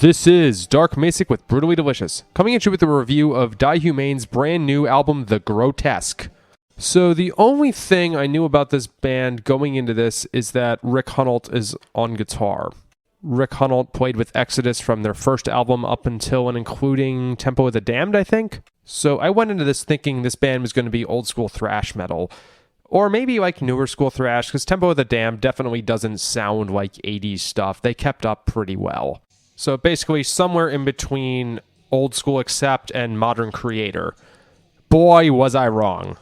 This is Dark Macek with Brutally Delicious, coming at you with a review of DieHumane's brand new album, The Grotesque. So the only thing I knew about this band going into this is that Rick Hunolt is on guitar. Rick Hunolt played with Exodus from their first album up until and including Tempo of the Damned, I think. So I went into this thinking this band was going to be old school thrash metal. Or maybe like newer school thrash, because Tempo of the Damned definitely doesn't sound like 80s stuff. They kept up pretty well. So basically somewhere in between old school Accept and modern Creator. Boy, was I wrong.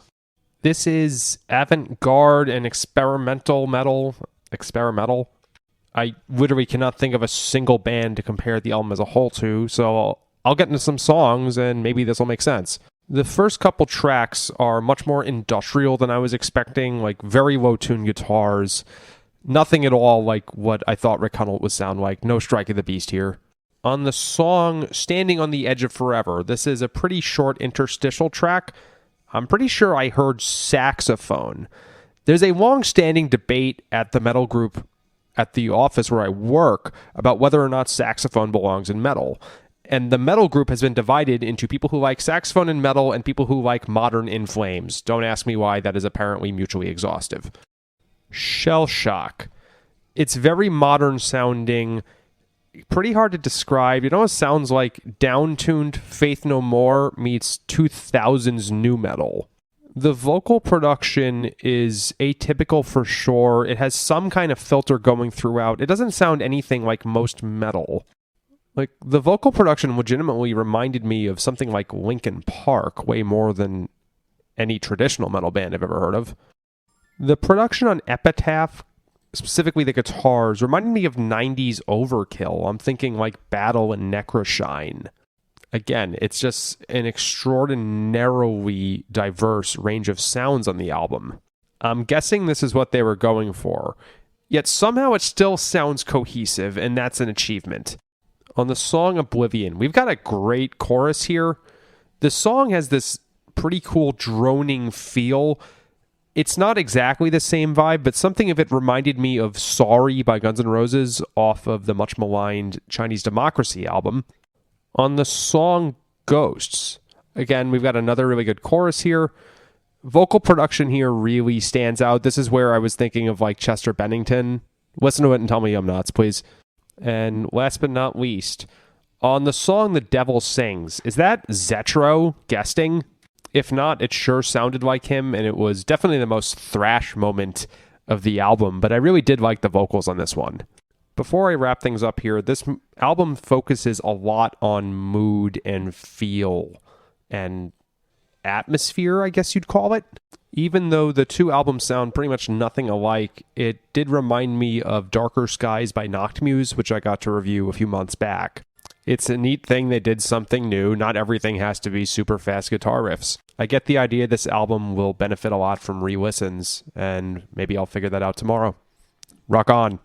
This is avant-garde and experimental metal. Experimental? I literally cannot think of a single band to compare the album as a whole to, so I'll get into some songs and maybe this will make sense. The first couple tracks are much more industrial than I was expecting, like very low-tuned guitars. Nothing at all like what I thought Rick Hunolt would sound like. No Strike of the Beast here. On the song Standing on the Edge of Forever, this is a pretty short interstitial track. I'm pretty sure I heard saxophone. There's a long-standing debate at the metal group at the office where I work about whether or not saxophone belongs in metal. And the metal group has been divided into people who like saxophone in metal and people who like modern In Flames. Don't ask me why, that is apparently mutually exhaustive. Shell Shock. It's very modern sounding, pretty hard to describe. It almost sounds like down-tuned Faith No More meets 2000s nu metal. The vocal production is atypical for sure. It has some kind of filter going throughout. It doesn't sound anything like most metal. Like, the vocal production legitimately reminded me of something like Linkin Park, way more than any traditional metal band I've ever heard of. The production on Epitaph, specifically the guitars, reminded me of 90s Overkill. I'm thinking like Battle and Necroshine. Again, it's just an extraordinarily diverse range of sounds on the album. I'm guessing this is what they were going for. Yet somehow it still sounds cohesive, and that's an achievement. On the song Oblivion, we've got a great chorus here. The song has this pretty cool droning feel. It's not exactly the same vibe, but something of it reminded me of Sorry by Guns N' Roses off of the much maligned Chinese Democracy album. On the song Ghosts, again, we've got another really good chorus here. Vocal production here really stands out. This is where I was thinking of like Chester Bennington. Listen to it and tell me I'm nuts, please. And last but not least, on the song The Devil Sings, is that Zetro guesting? If not, it sure sounded like him, and it was definitely the most thrash moment of the album, but I really did like the vocals on this one. Before I wrap things up here, this album focuses a lot on mood and feel and atmosphere, I guess you'd call it. Even though the two albums sound pretty much nothing alike, it did remind me of Darker Skies by Noctmuse, which I got to review a few months back. It's a neat thing they did something new. Not everything has to be super fast guitar riffs. I get the idea this album will benefit a lot from re-listens, and maybe I'll figure that out tomorrow. Rock on.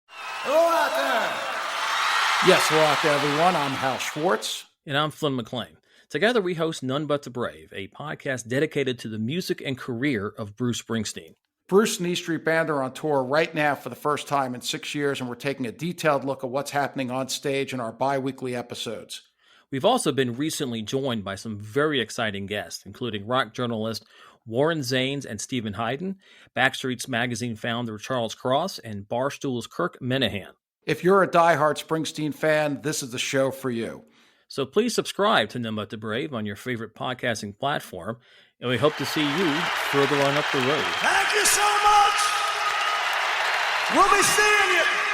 Hello out there. Yes, hello out there, everyone. I'm Hal Schwartz. And I'm Flynn McLean. Together we host None But the Brave, a podcast dedicated to the music and career of Bruce Springsteen. Bruce and E Street Band are on tour right now for the first time in 6 years, and we're taking a detailed look at what's happening on stage in our bi-weekly episodes. We've also been recently joined by some very exciting guests, including rock journalist Warren Zanes and Stephen Hayden, Backstreet's Magazine founder Charles Cross, and Barstool's Kirk Minahan. If you're a diehard Springsteen fan, this is the show for you. So please subscribe to None But the Brave on your favorite podcasting platform, and we hope to see you further on up the road. Thank you so much. We'll be seeing you.